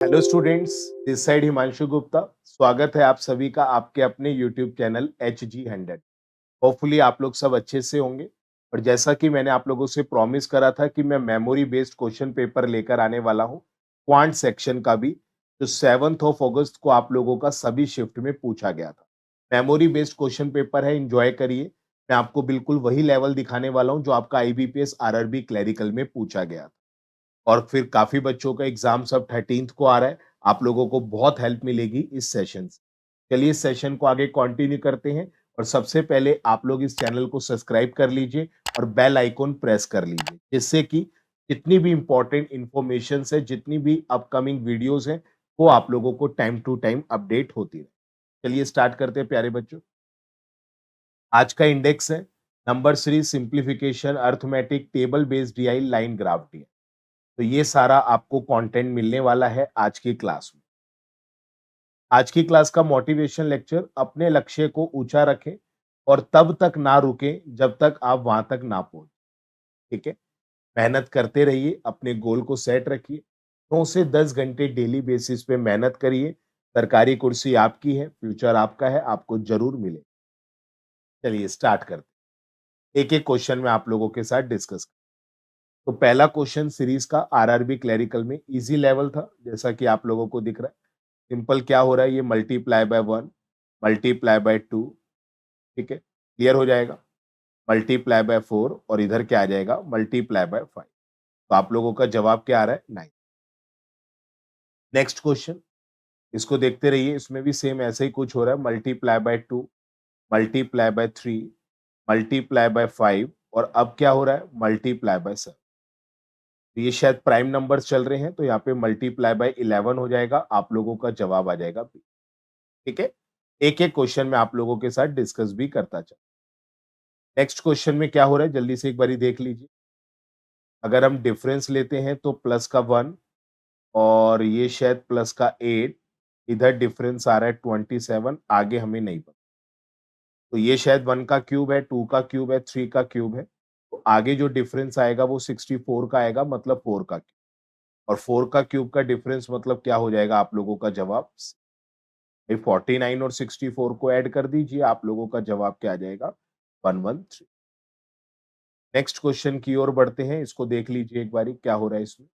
Hello students, this side Himanshu Gupta. स्वागत है आप सभी का आपके अपने यूट्यूब चैनल HG100। होपफुली आप लोग सब अच्छे से होंगे। और जैसा कि मैंने आप लोगों से प्रॉमिस करा था कि मैं मेमोरी बेस्ड क्वेश्चन पेपर लेकर आने वाला हूं, क्वांट सेक्शन का भी, जो 7 अगस्त को आप लोगों का सभी शिफ्ट में पूछा गया था। मेमोरी बेस्ड क्वेश्चन पेपर है, एंजॉय करिए। मैं आपको बिल्कुल वही लेवल दिखाने वाला हूं जो आपका IBPS RRB क्लरिकल में पूछा गया था। और फिर काफ़ी बच्चों का एग्ज़ाम सब 13th को आ रहा है। आप लोगों को बहुत हेल्प मिलेगी इस सेशन से। चलिए इस सेशन को आगे कंटिन्यू करते हैं। और सबसे पहले आप लोग इस चैनल को सब्सक्राइब कर लीजिए और बेल आइकन प्रेस कर लीजिए, जिससे कि जितनी भी इम्पोर्टेंट इन्फॉर्मेशंस है, जितनी भी अपकमिंग वीडियोस हैं, वो आप लोगों को टाइम टू टाइम अपडेट होती रहे। चलिए स्टार्ट करते हैं प्यारे बच्चों। आज का इंडेक्स है number series simplification arithmetic table based DI line graph DI। तो ये सारा आपको कंटेंट मिलने वाला है आज की क्लास में। आज की क्लास का मोटिवेशन लेक्चर, अपने लक्ष्य को ऊंचा रखें और तब तक ना रुकें जब तक आप वहां तक ना पहुंचे। ठीक है, मेहनत करते रहिए, अपने गोल को सेट रखिए। 9 से 10 घंटे डेली बेसिस पे मेहनत करिए। सरकारी कुर्सी आपकी है, फ्यूचर आपका है, आपको जरूर मिले। चलिए स्टार्ट करते हैं। एक एक क्वेश्चन में आप लोगों के साथ डिस्कस। तो पहला क्वेश्चन सीरीज का RRB क्लरिकल में इजी लेवल था, जैसा कि आप लोगों को दिख रहा है। सिंपल क्या हो रहा है, ये मल्टीप्लाई बाय 1, मल्टीप्लाई बाय 2, ठीक है, क्लियर हो जाएगा। मल्टीप्लाई बाय 4 और इधर क्या आ जाएगा, मल्टीप्लाई बाय 5। तो आप लोगों का जवाब क्या आ रहा है, 9। नेक्स्ट क्वेश्चन, इसको देखते रहिए। इसमें भी सेम ऐसे ही कुछ हो रहा है, multiply by 2, multiply by 3, multiply by 5 और अब क्या हो रहा है, मल्टीप्लाई बाय 7। तो ये शायद प्राइम नंबर्स चल रहे हैं, तो यहाँ पे मल्टीप्लाई बाय 11 हो जाएगा। आप लोगों का जवाब आ जाएगा बी। ठीक है, एक एक क्वेश्चन में आप लोगों के साथ डिस्कस भी करता चल। नेक्स्ट क्वेश्चन में क्या हो रहा है, जल्दी से एक बारी देख लीजिए। अगर हम डिफरेंस लेते हैं तो प्लस का 1 और ये शायद प्लस का 8, इधर डिफरेंस आ रहा है 27, आगे हमें नहीं पता। तो ये शायद 1 का क्यूब है, 2 का क्यूब है, 3 का क्यूब है। तो आगे जो डिफरेंस आएगा वो 64 का आएगा, मतलब 4 का क्यूब। और 4 का क्यूब का डिफरेंस मतलब क्या हो जाएगा, आप लोगों का जवाब। 49 और 64 को ऐड कर दीजिए, आप लोगों का जवाब क्या आ जाएगा, 113। नेक्स्ट क्वेश्चन की ओर बढ़ते हैं। इसको देख लीजिए एक बारी क्या हो रहा है इसमें।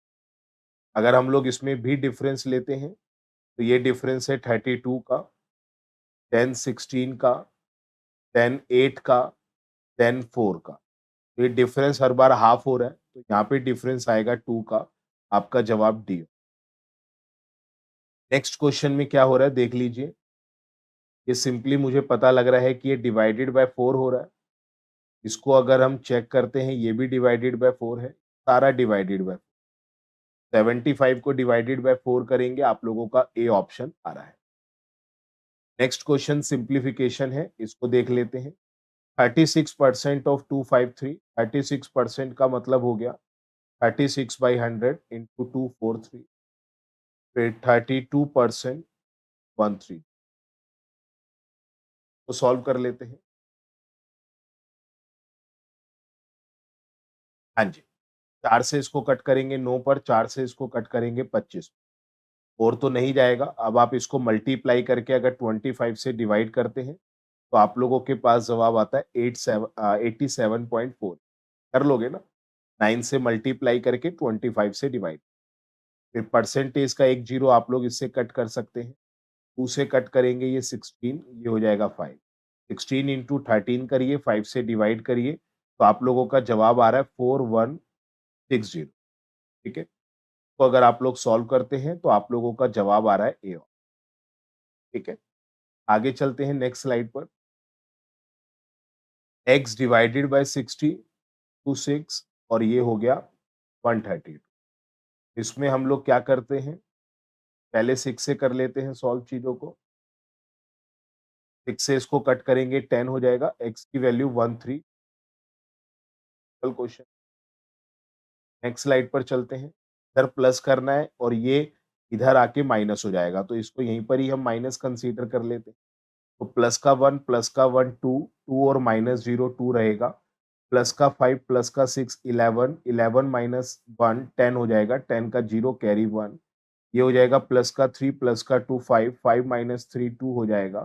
अगर हम लोग इसमें भी डिफरेंस लेते हैं तो ये डिफरेंस है 32 का, 10 16 का, 10 8 का, 10 4 का। तो ये डिफरेंस हर बार हाफ हो रहा है, तो यहाँ पे डिफरेंस आएगा 2 का। आपका जवाब डी। नेक्स्ट क्वेश्चन में क्या हो रहा है देख लीजिए। ये सिंपली मुझे पता लग रहा है कि ये डिवाइडेड बाय 4 हो रहा है। इसको अगर हम चेक करते हैं, ये भी डिवाइडेड बाय 4 है, सारा डिवाइडेड बाय 75 को डिवाइडेड बाय 4 करेंगे, आप लोगों का ए ऑप्शन आ रहा है। नेक्स्ट क्वेश्चन सिंप्लीफिकेशन है, इसको देख लेते हैं। 36% ऑफ 253, 36% का मतलब हो गया 36/100 इंटू 243, फिर 32% 13। तो सॉल्व कर लेते हैं। हाँ जी, 4 से इसको कट करेंगे 9 पर, 4 से इसको कट करेंगे 25 और तो नहीं जाएगा। अब आप इसको मल्टीप्लाई करके अगर 25 से डिवाइड करते हैं तो आप लोगों के पास जवाब आता है 87.4। कर लोगे ना, 9 से मल्टीप्लाई करके 25 से डिवाइड। फिर परसेंटेज का एक जीरो आप लोग इससे कट कर सकते हैं। 2 से कट करेंगे ये 16, ये हो जाएगा 5। 16 इंटू 13 करिए, 5 से डिवाइड करिए, तो आप लोगों का जवाब आ रहा है 4160। ठीक है, तो अगर आप लोग सॉल्व करते हैं तो आप लोगों का जवाब आ रहा है ए। ठीक है, आगे चलते हैं नेक्स्ट स्लाइड पर। x डिवाइडेड बाय 60 टू 6 और ये हो गया 132। इसमें हम लोग क्या करते हैं, पहले 6 से कर लेते हैं सॉल्व चीजों को। 6 से इसको कट करेंगे 10 हो जाएगा, x की वैल्यू 13। क्वेश्चन नेक्स्ट स्लाइड पर चलते हैं। इधर प्लस करना है और ये इधर आके माइनस हो जाएगा, तो इसको यहीं पर ही हम माइनस कंसीडर कर लेते हैं। तो प्लस का 1 प्लस का 1 2, 2 और माइनस 0 2 रहेगा। प्लस का 5 प्लस का 6 11, 11 माइनस 1 10 हो जाएगा, 10 का 0 कैरी 1। ये हो जाएगा प्लस का 3 प्लस का 2 5, 5 माइनस 3 2 हो जाएगा,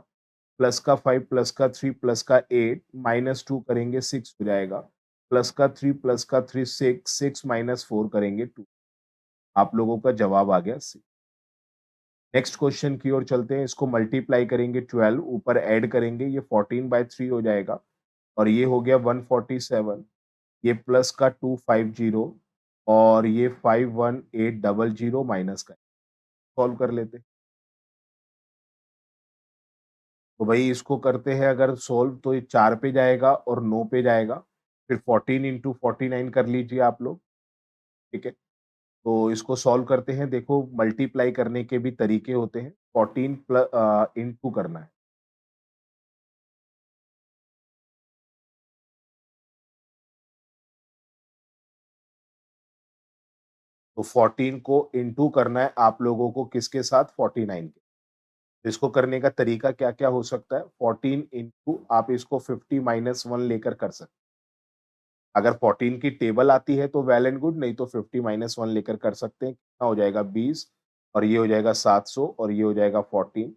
प्लस का 5 प्लस का 3 प्लस का 8 माइनस 2 करेंगे 6 हो जाएगा, प्लस का 3 प्लस का 3 6, 6 माइनस 4 करेंगे 2। आप लोगों का जवाब आ गया 6। नेक्स्ट क्वेश्चन की ओर चलते हैं, इसको मल्टीप्लाई करेंगे 12, ऊपर ऐड करेंगे, ये 14/3 हो जाएगा और ये हो गया 147, ये प्लस का 250 और ये 51800 माइनस का। सॉल्व कर लेते हैं। तो भाई इसको करते हैं अगर सॉल्व, तो ये 4 पे जाएगा और 9 पे जाएगा। फिर 14 इंटू 49 कर लीजिए आप लोग, ठीक है? तो इसको सॉल्व करते हैं। देखो मल्टीप्लाई करने के भी तरीके होते हैं। 14 इंटू करना है। तो 14 को इंटू करना है आप लोगों को किसके साथ? 49 के। तो इसको करने का तरीका क्या-क्या हो सकता है? 14 इंटू आप इसको 50 माइनस 1 लेकर कर सकते हैं। अगर 14 की टेबल आती है तो वेल एंड गुड, नहीं तो 50 माइनस 1 लेकर कर सकते हैं। कितना हो जाएगा? 20 और ये हो जाएगा 700 और ये हो जाएगा 14,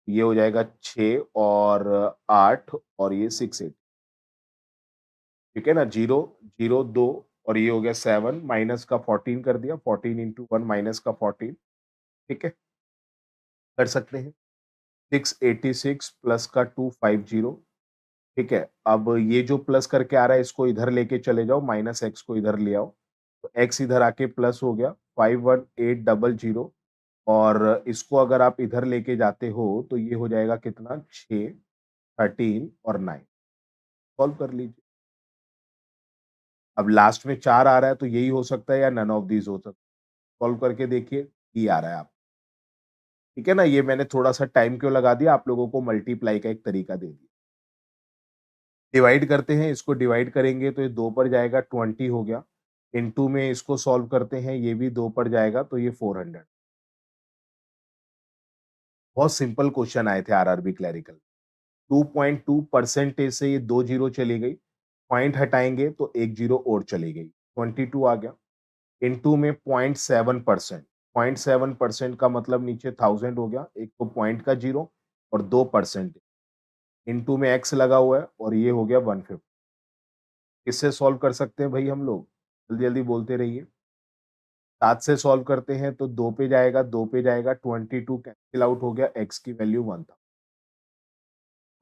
ये हो जाएगा 6 और 8 और ये 680, ठीक है ना? 0, 0, 2 और ये हो गया 7 माइनस का 14 कर दिया, 14 इंटू 1 माइनस का 14, ठीक है? कर सकते हैं। 686 प्लस का 250, ठीक है? अब ये जो प्लस करके आ रहा है इसको इधर लेके चले जाओ, माइनस एक्स को इधर ले आओ। तो एक्स इधर आके प्लस हो गया 51800 और इसको अगर आप इधर लेके जाते हो तो ये हो जाएगा कितना? 6, 13 और 9। सॉल्व कर लीजिए। अब लास्ट में 4 आ रहा है तो यही हो सकता है या नन ऑफ दीज़ हो सकता है। सॉल्व करके देखिए, ये आ रहा है आप, ठीक है ना? ये मैंने थोड़ा-सा टाइम क्यों लगा दिया, आप लोगों को मल्टीप्लाई का एक तरीका दे दिया। डिवाइड करते हैं, इसको डिवाइड करेंगे तो ये 2 पर जाएगा 20 हो गया। इनटू में इसको सॉल्व करते हैं, ये भी 2 पर जाएगा तो ये 400। बहुत सिंपल क्वेश्चन आए थे आरआरबी क्लरिकल। 2.2 परसेंटेज से ये 2 जीरो चली गई, पॉइंट हटाएँगे तो 1 जीरो और चली गई, 22 आ गया। इनटू में 0.7%, 0.7% का मतलब नीचे 1000 हो गया, एक तो पॉइंट का जीरो और 2% इनटू में एक्स लगा हुआ है और ये हो गया 150। किससे सॉल्व कर सकते हैं भाई हम लोग? जल्दी-जल्दी बोलते रहिए। 7 से सॉल्व करते हैं तो 2 पे जाएगा, 2 पे जाएगा, 22 कैंसल आउट हो गया, एक्स की वैल्यू 1 था।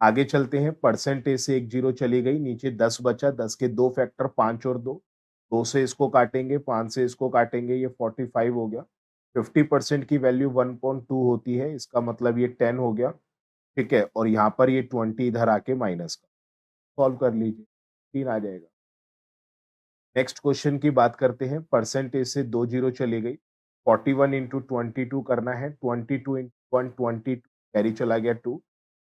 आगे चलते हैं, परसेंटेज से 1 जीरो चली गई, नीचे 10 बचा, 10 के 2 फैक्टर 5 और 2, 2 से इसको काटेंगे, 5 से इसको काटेंगे, ये 45 हो गया। 50% की वैल्यू 1.2 होती है, इसका मतलब ये 10 हो गया, ठीक है? और यहाँ पर ये 20 इधर आके माइनस का, सॉल्व कर लीजिए, 3 आ जाएगा। नेक्स्ट क्वेश्चन की बात करते हैं, परसेंटेज से 2 जीरो चली गई, 41 इंटू 22 करना है, 22 इंटू 120 कैरी चला गया 2,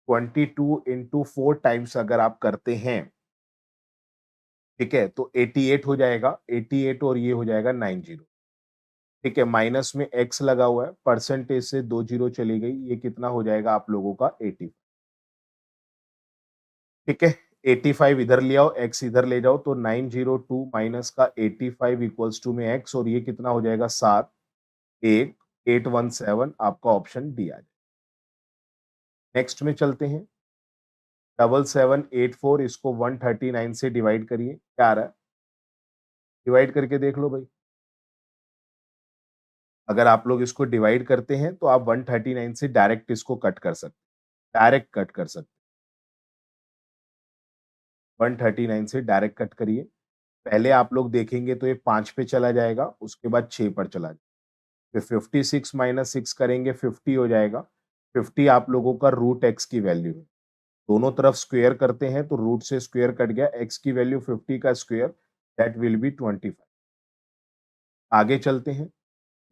22 इंटू 4 टाइम्स अगर आप करते हैं, ठीक है? तो 88 हो जाएगा, 88 और ये हो जाएगा 90, ठीक है? माइनस में एक्स लगा हुआ है, परसेंटेज से 2 जीरो चली गई, ये कितना हो जाएगा आप लोगों का? 80, ठीक है? 85 इधर ले आओ, एक्स इधर ले जाओ तो 902 माइनस का 85 इक्वल्स टू में एक्स और ये कितना हो जाएगा? 7, 1, 817 आपका ऑप्शन डी आ जाएगा। नेक्स्ट में चलते हैं, 7784 इसको 139 से डिवाइड करिए, क्या आ रहा है? डिवाइड करके देख लो भाई। अगर आप लोग इसको डिवाइड करते हैं तो आप 139 से डायरेक्ट इसको कट कर सकते हैं, डायरेक्ट कट कर सकते हैं। 139 से डायरेक्ट कट करिए। पहले आप लोग देखेंगे तो ये 5 पे चला जाएगा, उसके बाद 6 पर चला जाएगा। फिर 56 माइनस 6 करेंगे, 50 हो जाएगा। 50 आप लोगों का रूट एक्स की वैल्यू है। दोनों तरफ स्क्वायर करते हैं तो रूट से स्क्वायर कट गया, एक्स की वैल्यू 50 का स्क्वायर दैट विल बी 25। आगे चलते हैं,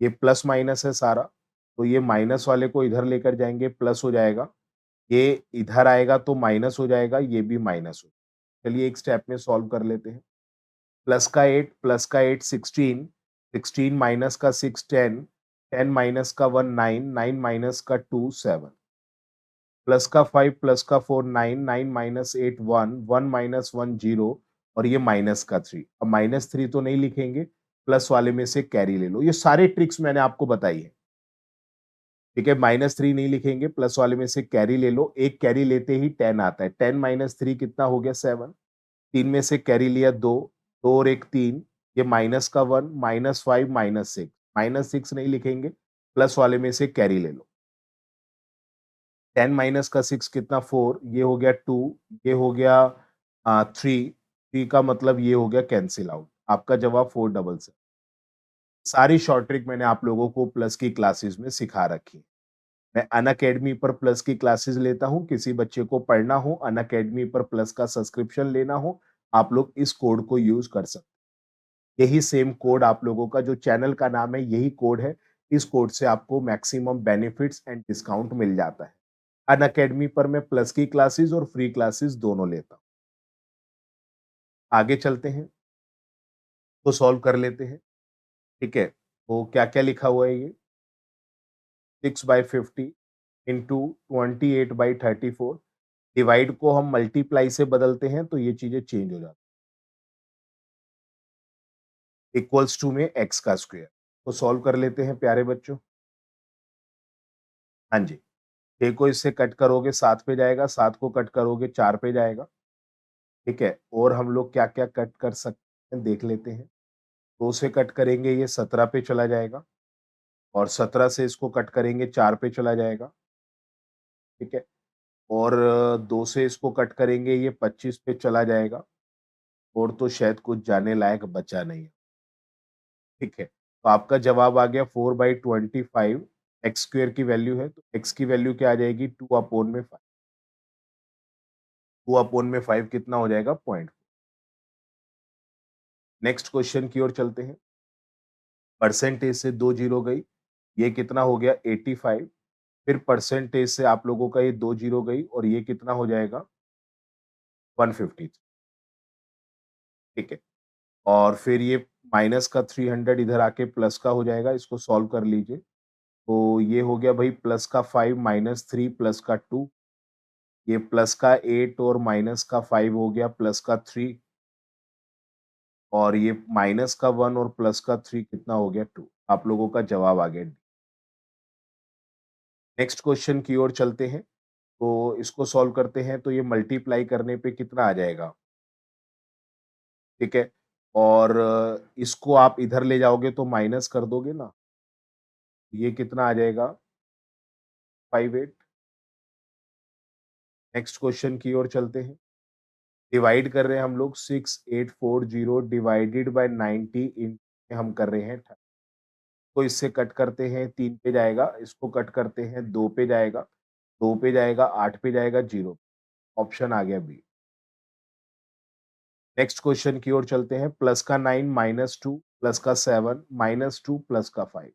ये प्लस माइनस है सारा, तो ये माइनस वाले को इधर लेकर जाएँगे, प्लस हो जाएगा। ये इधर आएगा तो माइनस हो जाएगा, ये भी माइनस हो। चलिए एक स्टेप में सॉल्व कर लेते हैं। प्लस का 8 16, 16 माइनस का 6 10, 10 माइनस का 1 9, 9 माइनस का 2 7, प्लस का 5 प्लस का 4 9, 9 माइनस 8 1, 1 माइनस 1 0 और ये माइनस का 3। अब माइनस 3 तो नहीं लिखेंगे, प्लस वाले में से कैरी ले लो। ये सारे ट्रिक्स मैंने आपको बताई है। ठीक है, -3 नहीं लिखेंगे, प्लस वाले में से कैरी ले लो, एक कैरी लेते ही 10 आता है, 10 माइनस 3 कितना हो गया 7, 3 में से कैरी लिया 2, 2 और 1 3, ये माइनस का 1, -5 -6 नहीं लिखेंगे, प्लस वाले में से कैरी ले लो। 10 माइनस का 6 कितना 4, ये हो गया 2, ये हो गया 3, 3 का मतलब ये हो गया कैंसल आउट। आपका जवाब 477। सारी शॉर्ट ट्रिक मैंने आप लोगों को प्लस की क्लासेस में सिखा रखी है। मैं अनअकैडमी पर प्लस की क्लासेस लेता हूँ, किसी बच्चे को पढ़ना हो, अनअकैडमी पर प्लस का सब्सक्रिप्शन लेना हो, आप लोग इस कोड को यूज़ कर सकते हैं। यही सेम कोड आप लोगों का जो चैनल का नाम है, यही कोड है। इस कोड से आपको मैक्सिमम बेनिफिट्स एंड डिस्काउंट मिल जाता है। अनअकैडमी पर मैं प्लस की क्लासेस और फ्री क्लासेस दोनों लेता हूँ। आगे चलते हैं, तो सॉल्व कर लेते हैं, ठीक है? तो क्या-क्या लिखा हुआ है ये? 6/50 इंटू 28/34, डिवाइड को हम मल्टीप्लाई से बदलते हैं तो ये चीज़ें चेंज हो जाती हैं। इक्वल्स टू में x का स्क्वायर। तो सॉल्व कर लेते हैं प्यारे बच्चों। हाँ जी, 6 को इससे कट करोगे 7 पे जाएगा, 7 को कट करोगे 4 पे जाएगा, ठीक है? और हम लोग क्या-क्या कट कर सकते हैं देख लेते हैं। 2 से कट करेंगे ये 17 पे चला जाएगा और 17 से इसको कट करेंगे 4 पे चला जाएगा, ठीक है? और 2 से इसको कट करेंगे ये 25 पे चला जाएगा और तो शायद कुछ जाने लायक बचा नहीं है, ठीक है? तो आपका जवाब आ गया 4/25, एक्स स्क्वायर की वैल्यू है, तो एक्स की वैल्यू क्या आ जाएगी 2 अपॉन में 5, 2 अपॉन में 5 कितना हो जाएगा? पॉइंट। नेक्स्ट क्वेश्चन की ओर चलते हैं। परसेंटेज से 2 जीरो गई, ये कितना हो गया 85, फिर परसेंटेज से आप लोगों का ये 2 जीरो गई और ये कितना हो जाएगा 150, ठीक है? और फिर ये माइनस का 300 इधर आके प्लस का हो जाएगा, इसको सॉल्व कर लीजिए। तो ये हो गया भाई प्लस का 5 माइनस 3 प्लस का 2, ये प्लस का 8 और माइनस का 5 हो गया प्लस का 3 और ये माइनस का 1 और प्लस का 3 कितना हो गया 2। आप लोगों का जवाब आ गया। नेक्स्ट क्वेश्चन की ओर चलते हैं। तो इसको सॉल्व करते हैं तो ये मल्टीप्लाई करने पे कितना आ जाएगा, ठीक है? और इसको आप इधर ले जाओगे तो माइनस कर दोगे ना, ये कितना आ जाएगा 58। नेक्स्ट क्वेश्चन की ओर चलते हैं। डिवाइड कर रहे हैं हम लोग 6840 डिवाइडेड बाय 90 इन हम कर रहे हैं तो इससे कट करते हैं 3 पे जाएगा, इसको कट करते हैं 2 पे जाएगा, 2 पे जाएगा 8 पे जाएगा 0, ऑप्शन आ गया बी। नेक्स्ट क्वेश्चन की ओर चलते हैं। प्लस का 9 माइनस 2 प्लस का 7 माइनस 2 प्लस का 5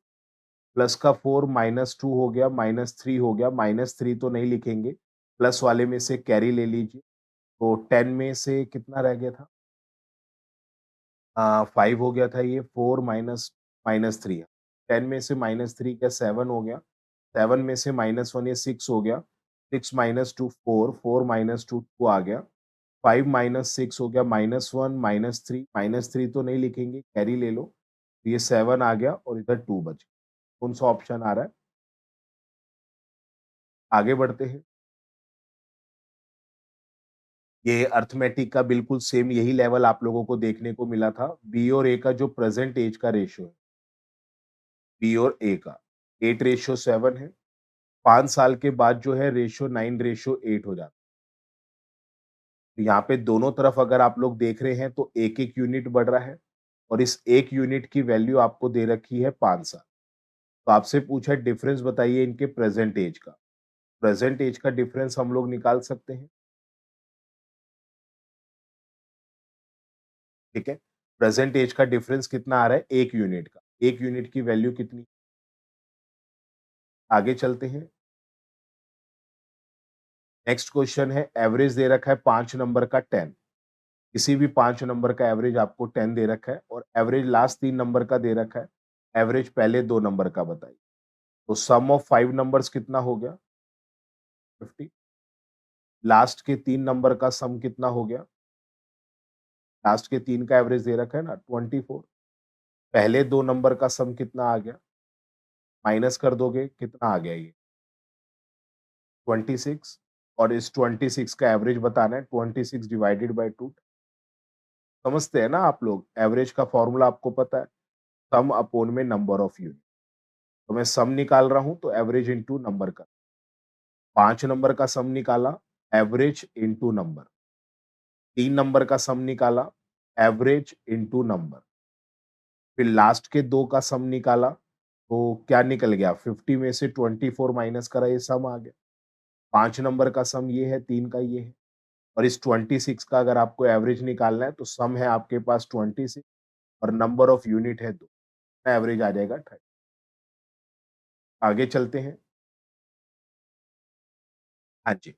प्लस का 4 माइनस 2 हो गया माइनस 3 हो गया, माइनस 3 तो नहीं लिखेंगे, प्लस वाले में से कैरी ले लीजिए। तो 10 में से कितना रह गया था? 5 हो गया था ये, 4 माइनस माइनस 3 है। 10 में से माइनस 3 क्या 7 हो गया, 7 में से माइनस 1 ये 6 हो गया, 6 माइनस 2 4, 4 माइनस 2 2 आ गया, 5 माइनस 6 हो गया -1 माइनस 3 तो नहीं लिखेंगे, कैरी ले लो। तो ये 7 आ गया और इधर 2 बच गया। कौन-सा ऑप्शन आ रहा है? आगे बढ़ते हैं। ये अरिथमेटिक का बिल्कुल सेम यही लेवल आप लोगों को देखने को मिला था। बी और ए का जो प्रेज़ेंट एज का रेशियो है, बी और ए का 8:7 है। 5 साल के बाद जो है रेशियो 9:8 हो जाता है। तो यहाँ पे दोनों तरफ अगर आप लोग देख रहे हैं तो 1-1 यूनिट बढ़ रहा है और इस 1 यूनिट की वैल्यू आपको दे रखी है 5 साल। तो आपसे पूछा है डिफरेंस बताइए इनके प्रेज़ेंट एज का। प्रेज़ेंट एज का डिफरेंस हम लोग निकाल सकते हैं, ठीक है? प्रेज़ेंट एज का डिफरेंस कितना आ रहा है? 1 यूनिट का। 1 यूनिट की वैल्यू कितनी? आगे चलते हैं। नेक्स्ट क्वेश्चन है एवरेज दे रखा है 5 नंबर का 10। किसी भी 5 नंबर का एवरेज आपको 10 दे रखा है और एवरेज लास्ट 3 नंबर का दे रखा है। एवरेज पहले 2 नंबर का बताइए। तो सम ऑफ 5 नंबर्स कितना हो गया? 50। लास्ट के 3 नंबर का सम कितना हो गया? लास्ट के 3 का एवरेज दे रखा है ना 24। पहले 2 नंबर का सम कितना आ गया? माइनस कर दोगे कितना आ गया ये 26 और इस 26 का एवरेज बताना है 26 डिवाइडेड बाय 2 समझते हैं ना आप लोग एवरेज का फॉर्मूला आपको पता है सम अपॉन में नंबर ऑफ यूनिट तो मैं सम निकाल रहा हूं तो एवरेज इनटू नंबर का 5 नंबर का सम निकाला एवरेज इनटू नंबर 3 नंबर का सम निकाला एवरेज इनटू नंबर फिर लास्ट के 2 का सम निकाला तो क्या निकल गया 50 में से 24 माइनस करा ये सम आ गया 5 नंबर का सम ये है 3 का ये है और इस 26 का अगर आपको एवरेज निकालना है तो सम है आपके पास 26 और नंबर ऑफ यूनिट है 2 एवरेज आ जाएगा 30 आगे चलते हैं हाँ जी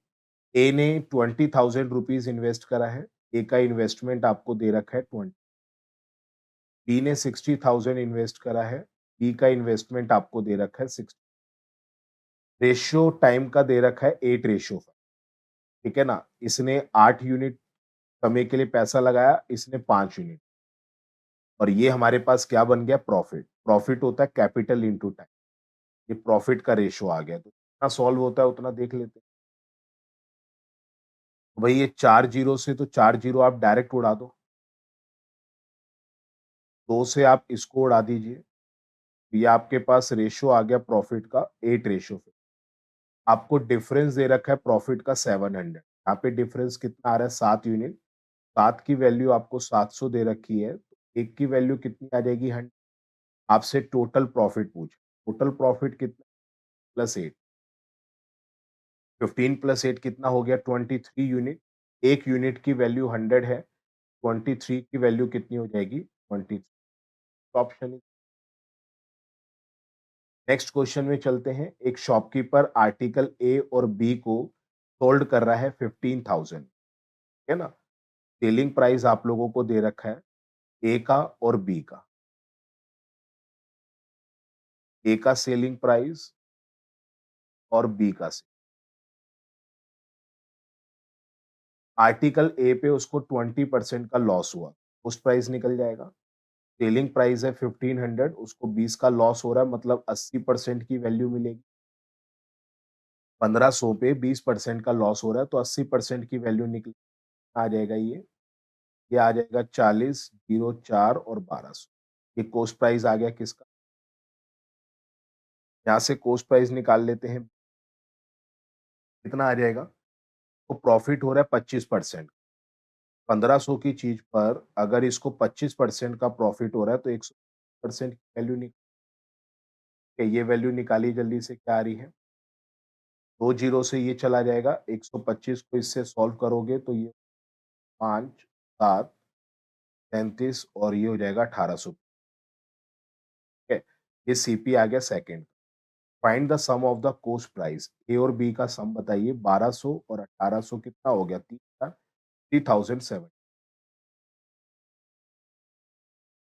ए ने 20,000 रुपीज इन्वेस्ट करा है ए का इन्वेस्टमेंट आपको दे रखा है 20 बी ने 60,000 इन्वेस्ट करा है बी का इन्वेस्टमेंट आपको दे रखा है 60 रेशियो टाइम का दे रखा है 8 रेशियो ठीक है ना इसने 8 यूनिट समय के लिए पैसा लगाया इसने 5 यूनिट और ये हमारे पास क्या बन गया प्रॉफिट प्रॉफिट होता है कैपिटल इनटू टाइम ये प्रॉफिट का रेशियो आ गया तो जितना सॉल्व होता है उतना देख लेते हैं तो भाई ये 4 जीरो से तो 4 जीरो आप डायरेक्ट उड़ा दो 2 से आप इसको उड़ा दीजिए ये आपके पास रेशियो आ गया प्रॉफिट का 8 रेशियो आपको डिफरेंस दे रखा है प्रॉफिट का 700 यहाँ पे डिफरेंस कितना आ रहा है 7 यूनिट 7 की वैल्यू आपको 700 दे रखी है तो एक की वैल्यू कितनी आ जाएगी 100 आपसे टोटल प्रॉफिट पूछ टोटल प्रॉफिट कितना प्लस 8 15 प्लस 8 कितना हो गया 23 यूनिट एक यूनिट की वैल्यू 100 है 23 की वैल्यू कितनी हो जाएगी 23 ऑप्शन नेक्स्ट क्वेश्चन में चलते हैं एक शॉपकीपर आर्टिकल ए और बी को सोल्ड कर रहा है 15,000 है ना सेलिंग प्राइस आप लोगों को दे रखा है ए का और बी का ए का सेलिंग प्राइस और बी का आर्टिकल ए पे उसको 20% का लॉस हुआ उस प्राइस निकल जाएगा सेलिंग प्राइस है 1500 उसको 20 का लॉस हो रहा है मतलब 80% की वैल्यू मिलेगी 1500 पे 20% का लॉस हो रहा है तो 80% की वैल्यू निकल आ जाएगा ये आ जाएगा 40 04 और 1200 ये कोस्ट प्राइस आ गया किसका यहाँ से कोस्ट प्राइस निकाल लेते हैं कितना आ जाएगा तो प्रॉफिट हो रहा है 25% 1500 की चीज पर अगर इसको 25% का प्रॉफिट हो रहा है तो 100% की वैल्यू ये वैल्यू निकाली जल्दी से क्या आ रही है 2 जीरो से ये चला जाएगा 125 को इससे सॉल्व करोगे तो ये 5 7 33 और ये हो जाएगा 1800 ठीक है ये सीपी आ गया second find the sum of the cost price A और बी का सम बताइए 1200 और 1800 कितना हो गया 3007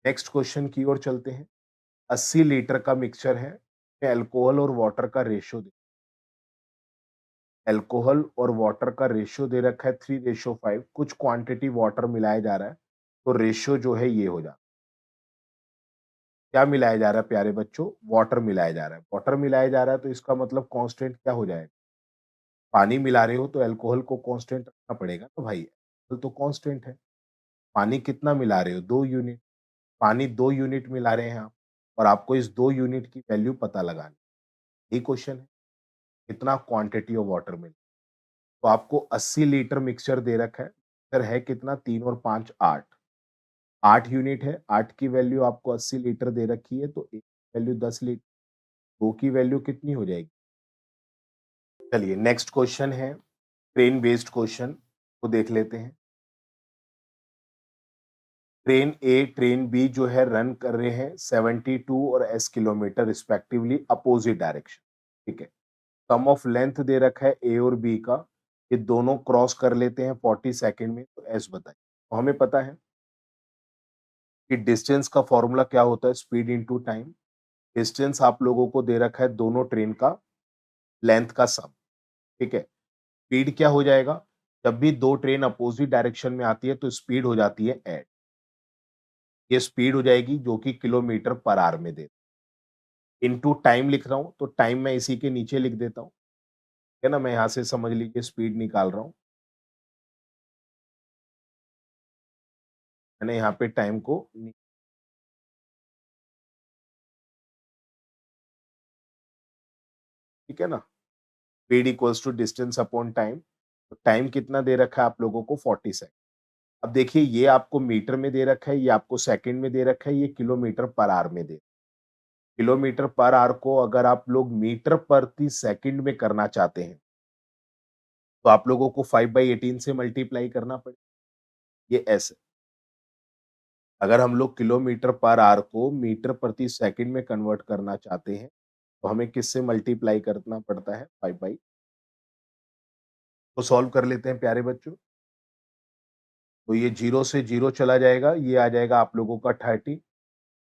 नेक्स्ट क्वेश्चन की ओर चलते हैं 80 लीटर का मिक्सचर है अल्कोहल और वाटर का रेशियो अल्कोहल और वाटर का रेशियो दे रखा है 3:5 कुछ क्वांटिटी वाटर मिलाया जा रहा है तो रेशियो जो है ये हो जाता है क्या मिलाया जा रहा है प्यारे बच्चों वाटर मिलाया जा रहा है वाटर मिलाया जा रहा है तो इसका मतलब कांस्टेंट क्या हो जाएगा पानी मिला रहे हो तो अल्कोहल को कांस्टेंट रखना पड़ेगा तो भाई अल्कोहल तो कांस्टेंट है पानी कितना मिला रहे हो 2 यूनिट पानी 2 यूनिट मिला रहे हैं आप और आपको इस 2 यूनिट की वैल्यू पता लगानी यही क्वेश्चन है कितना क्वांटिटी ऑफ वाटर मिला तो आपको 80 लीटर मिक्सचर दे रखा है मिक्सचर है कितना 3 और 5 8 8 यूनिट है 8 की वैल्यू आपको 80 लीटर दे रखी है तो एक वैल्यू 10 लीटर 2 की वैल्यू कितनी हो जाएगी चलिए नेक्स्ट क्वेश्चन है ट्रेन बेस्ड क्वेश्चन को देख लेते हैं ट्रेन ए ट्रेन बी जो है रन कर रहे हैं 72 और S kilometre respectively opposite direction ठीक है सम ऑफ लेंथ दे रखा है ए और बी का ये दोनों क्रॉस कर लेते हैं 40 सेकंड में तो एस बताइए तो हमें पता है कि डिस्टेंस का फॉर्मूला क्या होता है स्पीड इनटू टाइम डिस्टेंस आप लोगों को दे रखा है दोनों ट्रेन का लेंथ का सम ठीक है स्पीड क्या हो जाएगा जब भी दो ट्रेन अपोजिट डायरेक्शन में आती है तो स्पीड हो जाती है एट ये स्पीड हो जाएगी जो कि किलोमीटर पर आवर में दे इनटू टाइम लिख रहा हूँ, तो टाइम मैं इसी के नीचे लिख देता हूँ, है ना? मैं यहाँ से समझ लीजिए स्पीड निकाल रहा हूँ। मैंने यहाँ पे टाइम को ठीक है ना? Speed equals to distance upon time. तो टाइम कितना दे रखा है आप लोगों को 40 सेकंड। अब देखिए ये आपको मीटर में दे रखा है, ये आपको सेकंड में दे रखा है, ये किलोमीटर पर आवर में दे। किलोमीटर पर आवर को अगर आप लोग मीटर प्रति सेकंड में करना चाहते हैं, तो आप लोगों को 5/18 से मल्टीप्लाई करना पड़ेगा। ये ऐसे। अगर हम लोग किलोमीटर पर आवर को मीटर प्रति सेकंड में कन्वर्ट करना चाहते हैं, तो हमें किससे मल्टीप्लाई करना पड़ता है? 5 बाई। तो सॉल्व कर लेते हैं प्यारे बच्चों। तो ये 0 से 0 चला जाएगा, ये आ जाएगा आप लोगों का 30,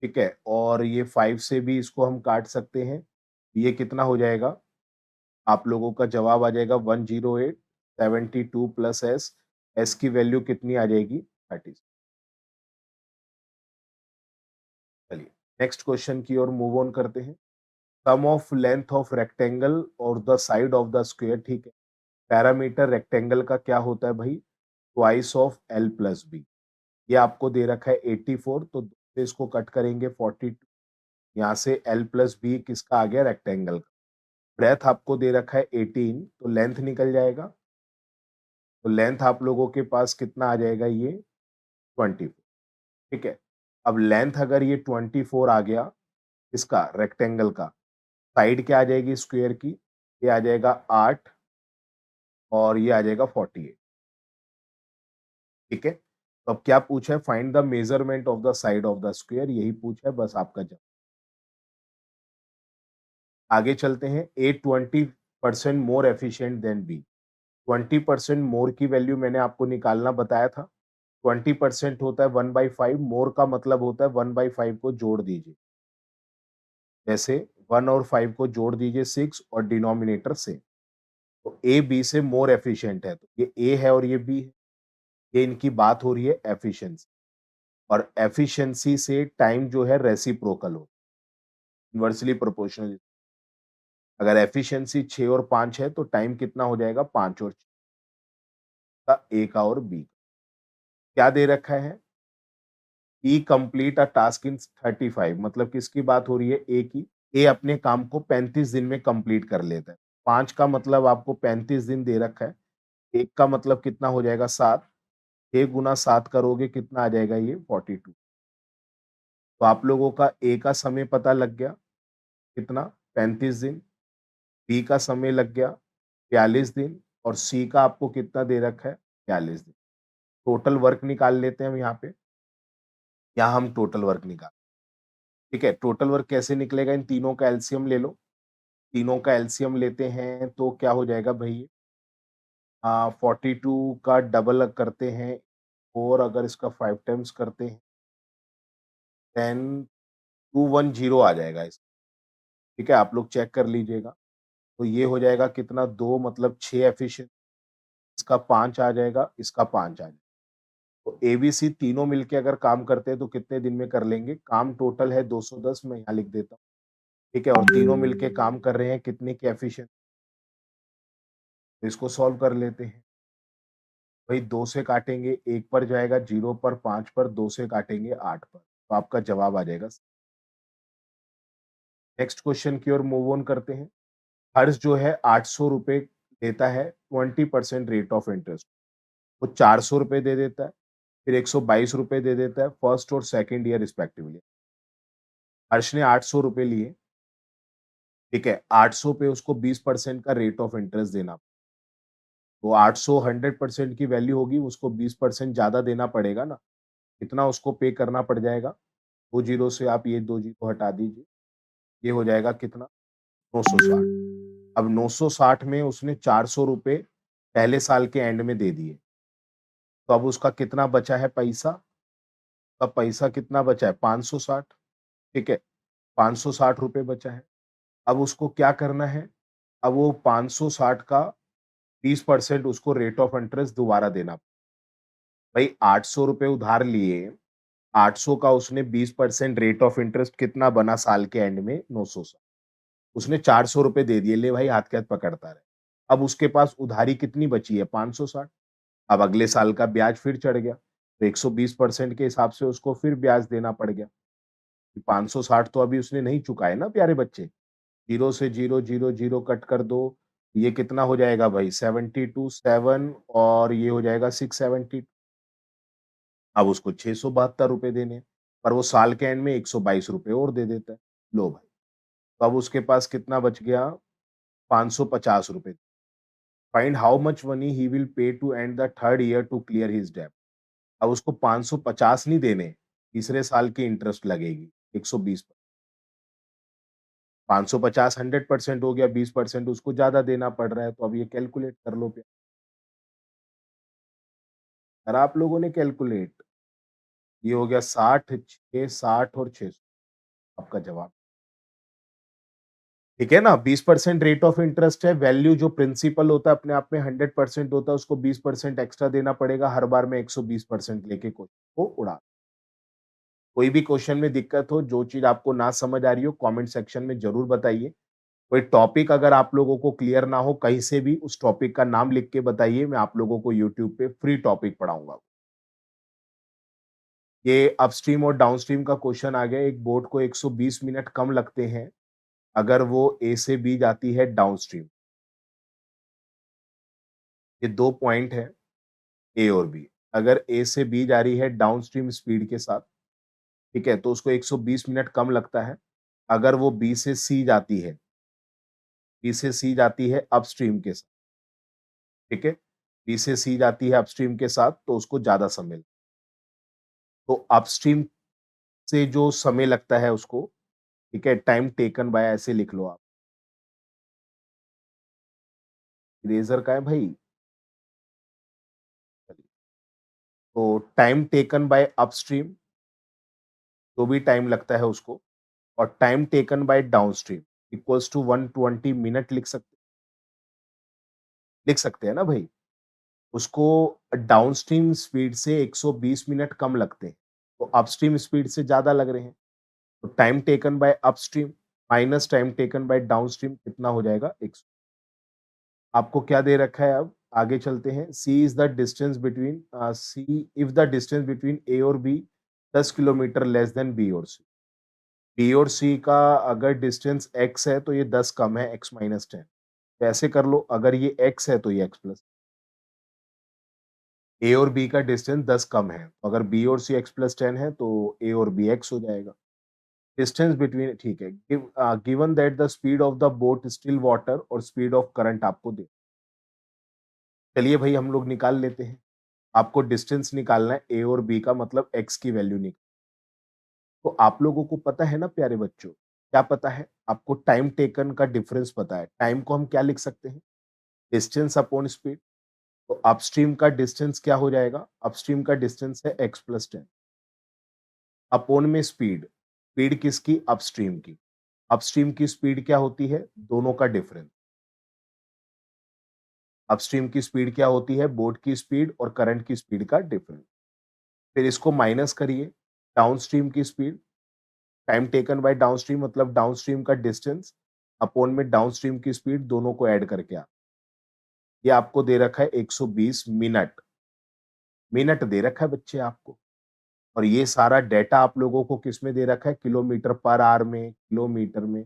ठीक है? और ये 5 से भी इसको हम काट सकते हैं। ये कितना हो जाएगा? आप लोगों का जवाब आ जाएगा 108, 72 प्लस एस। एस की वैल्यू कितनी आ जाएगी? 30। चलिए, नेक्स्ट क्वेश्चन की ओर मूव ऑन करते हैं। Sum of length of rectangle और the side of the square, ठीक है? पैरामीटर रेक्टेंगल का क्या होता है भाई? Twice of L plus B. ये आपको दे रखा है 84, तो 2 से इसको कट करेंगे 42। यहाँ से एल प्लस बी किसका आ गया? रेक्टेंगल का। ब्रेथ आपको दे रखा है 18, तो लेंथ निकल जाएगा। तो लेंथ आप लोगों के पास कितना आ जाएगा? ये 24, ठीक है? अब लेंथ अगर ये 24 आ गया, इसका रेक्टेंगल का, साइड क्या आ जाएगी स्क्वायर की? ये आ जाएगा 8 और ये आ जाएगा 48, ठीक है? तो अब क्या पूछा है? Find the measurement of the side of the square, यही पूछा है, बस आपका जवाब। आगे चलते हैं। ए 20% मोर एफिशिएंट देन बी। 20% मोर की वैल्यू मैंने आपको निकालना बताया था। 20% होता है 1/5, मोर का मतलब होता है 1/5 को जोड़ दीजिए। जैसे 1 और 5 को जोड़ दीजिए 6 और डिनोमिनेटर से। तो ए बी से मोर एफिशिएंट है, तो ये ए है और ये बी है। ये इनकी बात हो रही है एफिशिएंसी, और एफिशिएंसी से टाइम जो है रेसिप्रोकल हो, इन्वर्सली प्रोपोर्शनल। अगर एफिशिएंसी 6 और 5 है, तो टाइम कितना हो जाएगा? 5 और 6 का, ए का और बी का। क्या दे रखा है? ई कंप्लीट अ टास्क इन 35, मतलब किसकी बात हो रही है? ए की। ए अपने काम को 35 दिन में कंप्लीट कर लेता है। 5 का मतलब आपको 35 दिन दे रखा है। 1 का मतलब कितना हो जाएगा? 7। 6 गुना 7 करोगे कितना आ जाएगा? ये 42। तो आप लोगों का ए का समय पता लग गया, कितना? 35 दिन। बी का समय लग गया 42 दिन, और सी का आपको कितना दे रखा है? 42 दिन। टोटल वर्क निकाल लेते हैं हम यहाँ पे। यहाँ हम टोटल वर्क निकाल, ठीक है? टोटल वर्क कैसे निकलेगा? इन तीनों का एलसीएम ले लो। तीनों का एलसीएम लेते हैं तो क्या हो जाएगा भई? 42 का डबल करते हैं, और अगर इसका 5 टाइम्स करते हैं, 10 210 आ जाएगा इस, ठीक है? आप लोग चेक कर लीजिएगा। तो ये हो जाएगा कितना? 2 मतलब 6 एफिशिएंट, इसका 5 आ जाएगा, इसका 5 आ जाएगा। तो एबीसी तीनों मिलके अगर काम करते हैं तो कितने दिन में कर लेंगे? काम टोटल है 210, मैं यहाँ लिख देता हूँ, ठीक है? और तीनों मिलके काम कर रहे हैं कितने की एफिशिएंट? तो इसको सॉल्व कर लेते हैं। भाई 2 से काटेंगे 1 पर जाएगा, 0 पर, 5 पर, 2 से काटेंगे 8 पर। तो आपका जवाब आ जाएगा। नेक्स्ट क्वेश्चन की ओर मूव ऑन करते हैं। हर्ष जो है 800 रुपए देता है 20% रेट ऑफ इंटरेस्ट। वो 400 रुपए दे देता है, फिर 122 रुपए दे देता है फर्स्ट और सेकंड ईयर रिस्पेक्टिवली। हर्ष ने 800 रुपए लिए, ठीक है? 800 पे उसको 20% का रेट ऑफ इंटरेस्ट देना। तो 800 100% की वैल्यू होगी, उसको 20% ज़्यादा देना पड़ेगा ना। कितना उसको पे करना पड़ जाएगा? 2 ज़ीरो से आप ये 2 ज़ीरो हटा दीजिए। ये हो जाएगा कितना? 960। अब 960 में उसने 400 रुपए पहले साल के एंड में दे दिए। तो अब उसका कितना बचा है पैसा? अब पैसा कितना बचा है? 560, ठीक है? 560 रुपए बचा है। अब उसको क्या करना है? अब वो 560 का 20% उसको रेट ऑफ इंटरेस्ट दोबारा देना। भाई 800 रुपए उधार लिए, 800 का उसने 20% रेट ऑफ इंटरेस्ट कितना बना साल के एंड में 960। उसने ₹400 दे दिए, ले भाई हाथ के हाथ पकड़ता रहे। अब उसके पास उधारी कितनी बची है 560। अब अगले साल का ब्याज फिर चढ़ गया, तो 120% के हिसाब से उसको फिर ब्याज देना पड़ गया। 560 तो अभी उसने नहीं चुकाए ना प्यारे बच्चे। 0 से 0, 0, 0 कट कर दो, ये कितना हो जाएगा भाई 72 7 और ये हो जाएगा 670। अब उसको ₹672 देने हैं, पर वो साल के एंड में ₹122 और दे देता है। लो भाई, तो अब उसके पास कितना बच गया ₹550। Find how much money he will pay to end the third year to clear his डेब्ट। अब उसको 550 नहीं देने, तीसरे साल की इंटरेस्ट लगेगी 120 पर। 550 100% हो गया, 20% उसको ज़्यादा देना पड़ रहा है, तो अब ये कैलकुलेट कर लो फिर। करा आप लोगों ने कैलकुलेट? ये हो गया 60, 6, 60 और 600 आपका जवाब। ठीक है ना? 20% रेट ऑफ इंटरेस्ट है, वैल्यू जो प्रिंसिपल होता है अपने आप में 100% होता है, उसको 20% एक्स्ट्रा देना पड़ेगा, हर बार में 120% लेके क्वेश्चन को उड़ा। कोई भी क्वेश्चन में दिक्कत हो, जो चीज़ आपको ना समझ आ रही हो, कमेंट सेक्शन में ज़रूर बताइए। कोई टॉपिक अगर आप लोगों को क्लियर ना हो कहीं से भी, उस टॉपिक का नाम लिख के बताइए, मैं आप लोगों को यूट्यूब पे फ्री टॉपिक पढ़ाऊँगा। ये अपस्ट्रीम और डाउनस्ट्रीम का क्वेश्चन आ गया, एक बोट को 120 मिनट कम लगते हैं, अगर वो ए से बी जाती है डाउनस्ट्रीम। ये 2 पॉइंट है, ए और बी। अगर ए से बी जा रही है डाउनस्ट्रीम स्पीड के साथ, ठीक है? तो उसको 120 मिनट कम लगता है। अगर वो बी से सी जाती है, बी से सी जाती है अपस्ट्रीम के साथ, ठीक है? बी से सी जाती है अपस्ट्रीम के साथ, तो उसको ज़्यादा समय। तो अपस्ट्रीम से जो समय लगता है उसको, ठीक है? टाइम टेकन बाय ऐसे लिख लो आप। इरेज़र का है भाई? तो टाइम टेकन बाय अपस्ट्रीम, जो भी टाइम लगता है उसको, और time taken by downstream equals to 120 minute लिख सकते हैं ना भाई? उसको डाउनस्ट्रीम स्पीड से 120 मिनट कम लगते हैं, तो अपस्ट्रीम स्पीड से ज़्यादा लग रहे हैं। तो time taken bye upstream minus time taken by downstream कितना हो जाएगा? 100। आपको क्या दे रखा है अब? आगे चलते हैं। C is the distance between C if the distance between A और B 10 kilometre less than B और सी। बी और सी का अगर डिस्टेंस x है तो ये 10 कम है x माइनस 10। तो ऐसे कर लो, अगर ये x है तो ये x प्लस। ए और बी का डिस्टेंस 10 कम है, तो अगर बी और सी x प्लस 10 है तो ए और बी x हो जाएगा। डिस्टेंस बिटवीन, ठीक है। Given that the speed of the boat still water और स्पीड ऑफ करंट आपको दे। चलिए भाई हम लोग निकाल लेते हैं। आपको डिस्टेंस निकालना है, ए और बी का मतलब x की वैल्यू तो आप लोगों को पता है ना प्यारे बच्चों, क्या पता है? आपको टाइम टेकन का डिफरेंस पता है। टाइम को हम क्या लिख सकते हैं? Distance upon speed. तो अपस्ट्रीम का डिस्टेंस क्या हो जाएगा? अपस्ट्रीम का डिस्टेंस है x प्लस 10 अपॉन में स्पीड। स्पीड किसकी? अपस्ट्रीम की। अपस्ट्रीम की स्पीड क्या होती है? दोनों का डिफरेंस। अपस्ट्रीम की स्पीड क्या होती है? बोट की स्पीड और करंट की स्पीड का डिफरेंस। फिर इसको माइनस करिए, डाउनस्ट्रीम की speed, time taken by downstream मतलब डाउनस्ट्रीम का डिस्टेंस अपॉन में डाउनस्ट्रीम की स्पीड, दोनों को ऐड करके आप, ये आपको दे रखा है 120 मिनट। मिनट दे रखा है बच्चे आपको, और ये सारा डेटा आप लोगों को किस में दे रखा है? किलोमीटर पर आवर में, किलोमीटर में,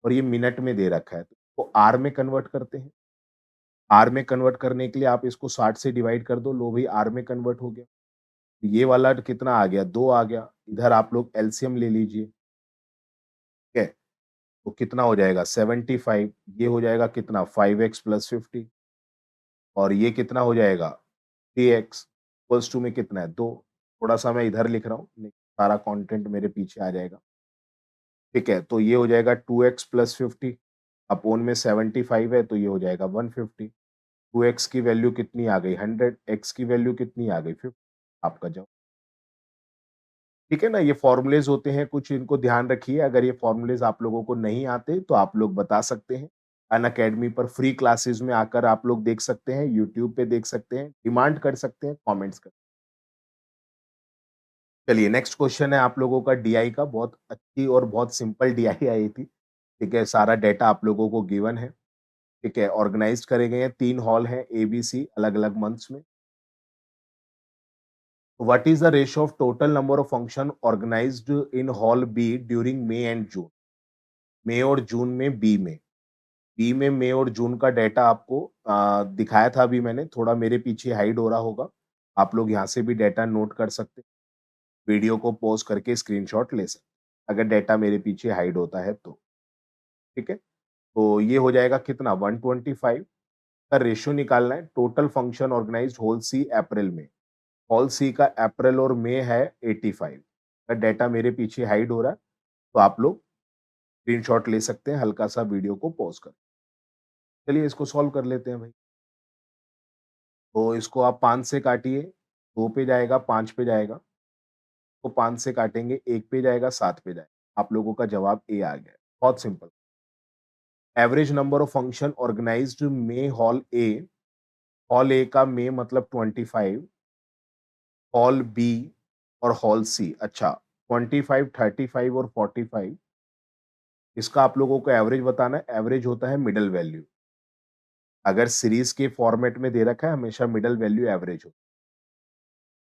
और ये मिनट में दे रखा है। तो आर में कन्वर्ट करते हैं। आर में कन्वर्ट करने के लिए आप इसको 60 से डिवाइड कर दो, लो भाई आर में कन्वर्ट हो गया। ये वाला कितना आ गया? 2 आ गया। इधर आप लोग एलसीएम ले लीजिए, ठीक है? तो कितना हो जाएगा? 75। ये हो जाएगा कितना? 5x प्लस 50, और ये कितना हो जाएगा? 3x इक्वल्स टू में कितना है? 2। थोड़ा-सा मैं इधर लिख रहा हूँ, नहीं सारा कंटेंट मेरे पीछे आ जाएगा। ठीक है? तो ये हो जाएगा 2x प्लस 50 अपोन में 75 है, तो ये हो जाएगा 150। 2x की वैल्यू कितनी आ गई? 100, x की वैल्यू कितनी आ गई? 50। आपका जवाब। ठीक है ना? ये फ़ॉर्मूलेज़ होते हैं कुछ, इनको ध्यान रखिए। अगर ये फ़ॉर्मूलेज़ आप लोगों को नहीं आते तो आप लोग बता सकते हैं। अनअकैडमी पर फ्री क्लासेस में आकर आप लोग देख सकते हैं, यूट्यूब पे देख सकते हैं, डिमांड कर सकते हैं, कमेंट्स कर चलिए नेक्स्ट क्वेश्चन है आप लोगों का डीआई का, बहुत अच्छी और बहुत सिंपल डीआई आई थी। ठीक है, सारा डेटा आप लोगों को गिवन है। ठीक है, ऑर्गेनाइज़्ड करे गए हैं, 3 हॉल हैं एबीसी अलग-अलग मंथ्स में। What is the ratio of total number of function organised in hall B during May and June? मई और जून में बी में। बी में मई और जून का डेटा आपको दिखाया था अभी मैंने, थोड़ा मेरे पीछे हाइड हो रहा होगा। आप लोग यहाँ से भी डेटा नोट कर सकते हैं। वीडियो को पॉज़ करके स्क्रीनशॉट ले सकते हैं, अगर डेटा मेरे पीछे हाइड होता है तो। ठीक है? तो ये हो जाएगा कितना 125 का रेशियो निकालना है, टोटल फंक्शन ऑर्गेनाइज्ड होल सी अप्रैल में। होल सी का अप्रैल और मई है 85। अगर डेटा मेरे पीछे हाइड हो रहा है, तो आप लोग स्क्रीनशॉट ले सकते हैं, हल्का-सा वीडियो को पॉज़ कर। चलिए इसको सॉल्व कर लेते हैं भाई। तो इसको आप 5 से काटिए, 2 पे जाएगा, 5 पे जाएगा। तो 5 से काटेंगे, 1 पे जाएगा, 7 पे जाएगा। आप लोगों का जवाब ए आ गया। बहुत simple. Average number of function organised में हॉल ए का में मतलब 25, हॉल बी और हॉल सी। अच्छा, 25, 35 और 45, इसका आप लोगों को एवरेज बताना है। एवरेज होता है मिडल वैल्यू। अगर सीरीज के फॉर्मेट में दे रखा है, हमेशा मिडल वैल्यू एवरेज हो।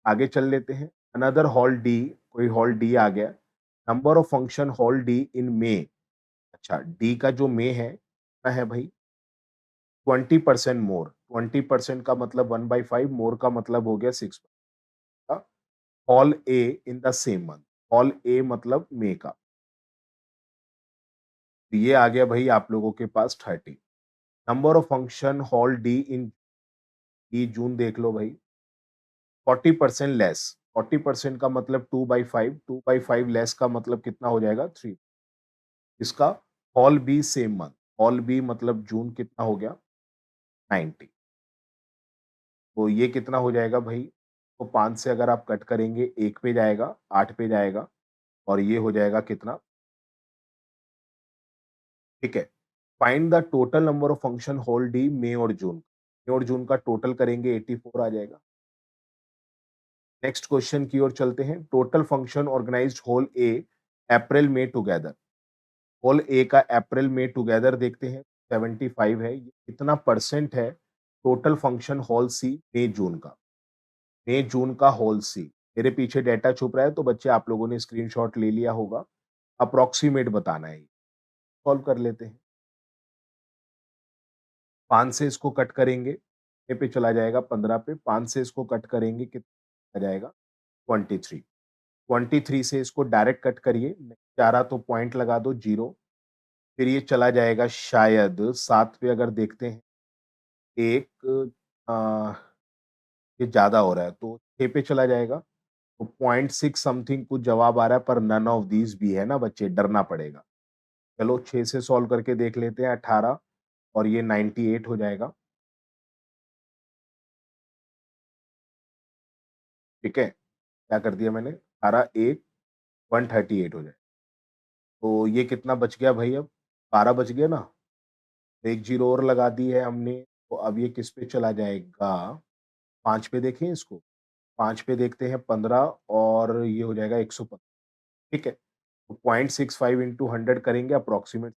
आगे चल लेते हैं। अनदर हॉल डी, कोई हॉल डी आ गया। Number of function hall D in May. अच्छा, डी का जो मे है, कितना है भाई? 20% मोर। 20% का मतलब 1/5, मोर का मतलब हो गया 6। Hall A in the same month. Hall A मतलब मे का। तो ये आ गया भाई आप लोगों के पास 30। Number of function hall D in E June देख लो भाई, 40% लेस। 40% का मतलब 2/5, 2/5 लेस का मतलब कितना हो जाएगा? 3। इसका hall B same month, hall B मतलब जून कितना हो गया? 90। तो ये कितना हो जाएगा भाई? तो 5 से अगर आप कट करेंगे, 1 पे जाएगा, 8 पे जाएगा और ये हो जाएगा कितना? ठीक है। Find the total number of function hall D May और जून। मई और जून का टोटल करेंगे, 84 आ जाएगा। नेक्स्ट क्वेश्चन की ओर चलते हैं। टोटल फंक्शन ऑर्गेनाइज्ड होल ए अप्रैल में टुगेदर। होल ए का अप्रैल में टुगेदर देखते हैं, 75 है। ये कितना परसेंट है टोटल फंक्शन होल सी मई जून का? मई जून का होल सी। मेरे पीछे डेटा छुप रहा है, तो बच्चे आप लोगों ने स्क्रीनशॉट ले लिया होगा। अप्रॉक्सीमेट बताना है। सॉल्व कर लेते हैं। 5 से इसको कट करेंगे, कितने पे चला जाएगा? 15 पे। 5 से इसको कट करेंगे, कितना आ जाएगा? 23। 23 से इसको डायरेक्ट कट करिए, नहीं जा रहा तो पॉइंट लगा दो 0। फिर ये चला जाएगा शायद 7 पे। अगर देखते हैं, एक अ, ये ज़्यादा हो रहा है तो 6 पे चला जाएगा। तो 0.6 समथिंग कुछ जवाब आ रहा है, पर नन ऑफ दीज़ भी है ना बच्चे, डरना पड़ेगा। चलो 6 से सॉल्व करके देख लेते हैं, 18 और ये 98 हो जाएगा। ठीक है? क्या कर दिया मैंने? 18 1 138 हो जाए। तो ये कितना बच गया भाई अब? 12 बच गया ना? 1 ज़ीरो और लगा दी है हमने, तो अब ये किस पे चला जाएगा? 5 पे देखें इसको। 5 पे देखते हैं 15 और ये हो जाएगा 115। ठीक है? तो 0.65 इंटू 100 करेंगे अप्रॉक्सिमेट।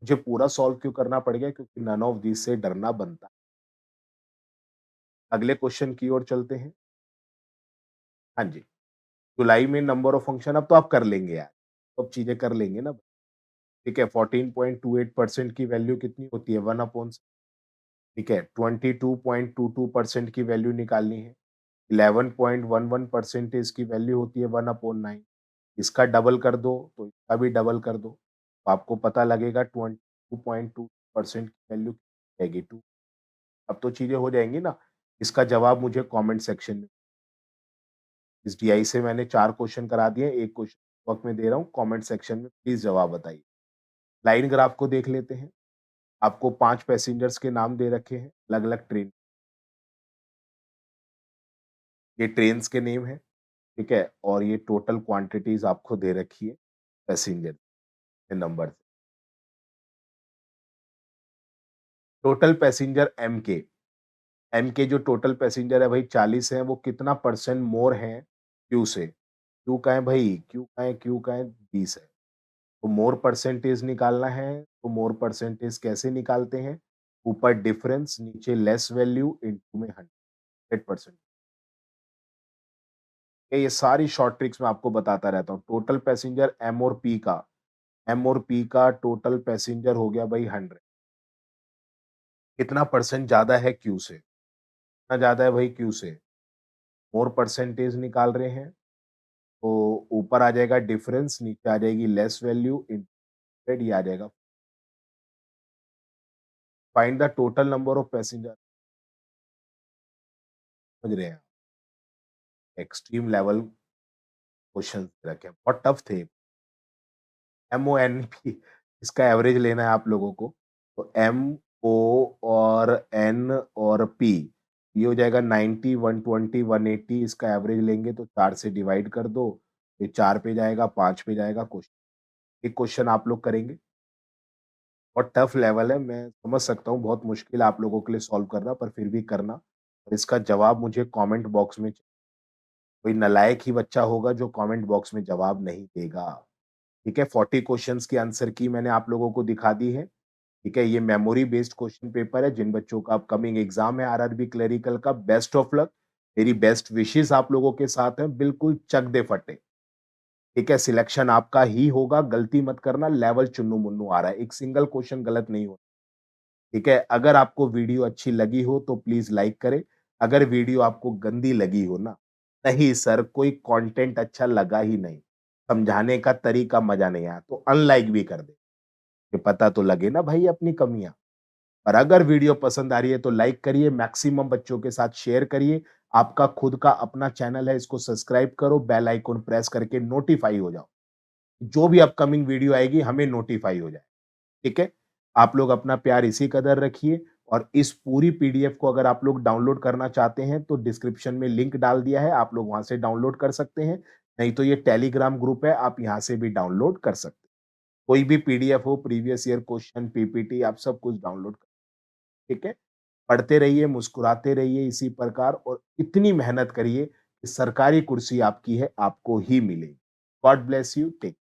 मुझे पूरा सॉल्व क्यों करना पड़ गया? क्योंकि नन ऑफ दीस से डरना बनता है। अगले क्वेश्चन की ओर चलते हैं। हाँ जी, जुलाई में नंबर ऑफ फंक्शन, अब तो आप कर लेंगे यार, अब चीज़ें कर लेंगे ना। ठीक है, 14.28% की वैल्यू कितनी होती है? 1 अपॉन। ठीक है, 22.22% की वैल्यू निकालनी है। 11.11% इसकी वैल्यू होती है 1 अपॉन 9। इसका डबल कर दो, तो इसका भी डबल कर दो। तो आपको पता लगेगा 22.2% की वैल्यू आएगी 2। अब तो चीज़ें हो जाएँगी ना। इसका जवाब मुझे कमेंट सेक्शन में। इस डीआई से मैंने 4 क्वेश्चन करा दिए, 1 क्वेश्चन वक़्त में दे रहा हूँ, कमेंट सेक्शन में प्लीज़ जवाब बताइए। लाइन ग्राफ को देख लेते हैं। आपको 5 पैसेंजर्स के नाम दे रखे हैं, अलग-अलग ट्रेन। ये ट्रेन्स के नेम हैं, ठीक है? और ये टोटल क्वांटिटीज़ आपको दे रखी है पैसेंजर के नंबर। टोटल पैसेंजर एम के जो टोटल पैसेंजर है भाई 40 हैं, वो कितना परसेंट मोर हैं क्यू से। क्यू का है भाई, क्यू का है, क्यू का है 20 है। तो मोर परसेंटेज निकालना है, तो मोर परसेंटेज कैसे निकालते हैं? ऊपर डिफरेंस, नीचे लेस वैल्यू, इंटू में 100%। ये सारी शॉर्ट ट्रिक्स मैं आपको बताता रहता हूँ। टोटल पैसेंजर एम और पी का टोटल पैसेंजर हो गया भाई 100। कितना परसेंट ज़्यादा है क्यू से? कितना ज़्यादा है भाई क्यू से? मोर परसेंटेज निकाल रहे हैं, तो ऊपर आ जाएगा डिफरेंस, नीचे आ जाएगी लेस वैल्यू, इंटेड ये आ जाएगा। Find the total number of passenger. समझ रहे हैं? एक्सट्रीम लेवल क्वेश्चन रखे हैं, बहुत टफ थे। MONP इसका एवरेज लेना है आप लोगों को। तो MO और N और P ये हो जाएगा 90, 120, 180। इसका एवरेज लेंगे तो 4 से डिवाइड कर दो। ये 4 पे जाएगा, 5 पे जाएगा क्वेश्चन। एक क्वेश्चन आप लोग करेंगे। बहुत टफ लेवल है, मैं समझ सकता हूँ, बहुत मुश्किल है आप लोगों के लिए सॉल्व करना, पर फिर भी करना। और इसका जवाब मुझे कमेंट बॉक्स में, कोई नालायक ही बच्चा होगा जो कमेंट बॉक्स में जवाब नहीं देगा। ठीक है, 40 क्वेश्चंस की आंसर की मैंने आप लोगों को दिखा दी है। ठीक है, ये मेमोरी बेस्ड क्वेश्चन पेपर है। जिन बच्चों का अपकमिंग एग्जाम है आरआरबी क्लरिकल का, बेस्ट ऑफ लक। मेरी बेस्ट विशेस आप लोगों के साथ हैं, बिल्कुल चक दे फटे। ठीक है, सिलेक्शन आपका ही होगा, गलती मत करना, लेवल चुन्नू मुन्नू आ रहा है, एक सिंगल क्वेश्चन गलत नहीं हो। ठीक है, अगर आपको वीडियो अच्छी लगी हो तो प्लीज लाइक करें। अगर वीडियो आपको गंदी लगी हो ना, नहीं सर कोई कंटेंट अच्छा लगा ही नहीं, समझाने का तरीका मजा नहीं आया, तो अनलाइक भी कर दे, कि पता तो लगे ना भाई अपनी कमियां। और अगर वीडियो पसंद आ रही है तो लाइक करिए, मैक्सिमम बच्चों के साथ शेयर करिए। आपका खुद का अपना चैनल है, इसको सब्सक्राइब करो, बेल आइकन प्रेस करके नोटिफाई हो जाओ। जो भी अपकमिंग वीडियो आएगी हमें नोटिफाई हो जाए। ठीक है? आप लोग अपना प्यार इसी कदर रखिए। और इस पूरी पीडीएफ को अगर आप लोग डाउनलोड करना चाहते हैं तो डिस्क्रिप्शन में लिंक डाल दिया है, आप लोग वहां से डाउनलोड कर सकते हैं। नहीं तो ये टेलीग्राम ग्रुप है, आप यहां से भी डाउनलोड कर सकते हैं। कोई भी पीडीएफ हो, प्रीवियस ईयर क्वेश्चन, पीपीटी, आप सब कुछ डाउनलोड कर। ठीक है? पढ़ते रहिए, मुस्कुराते रहिए इसी प्रकार, और इतनी मेहनत करिए कि सरकारी कुर्सी आपकी है, आपको ही मिलेगी। God bless you. टेक